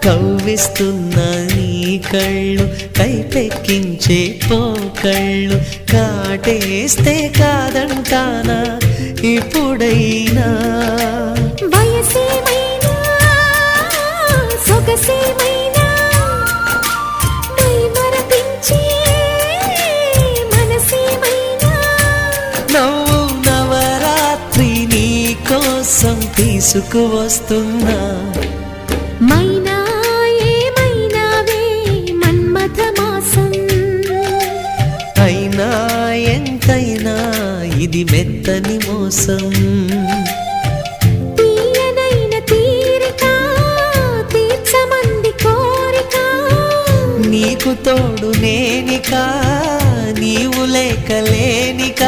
కవ్విస్తున్న నీ కళ్ళు కైపెక్కించే పోకళ్ళు కాటేస్తే కాదంటానా ఇప్పుడైనా వయసేమైనా సొగసేమైనా మైమరపించే మనసేమైనా నవ్వు నవరాత్రి నీ కోసం తీసుకువస్తున్నా మైనా ఏమైనావే మన్మథ మాసం అయినా ఎంతైనా ఇది మెత్తని మోసం తీయనైన తీరిక తీర్చమంది కోరిక నీకు తోడు నేనిక నీవు లేక లేనిక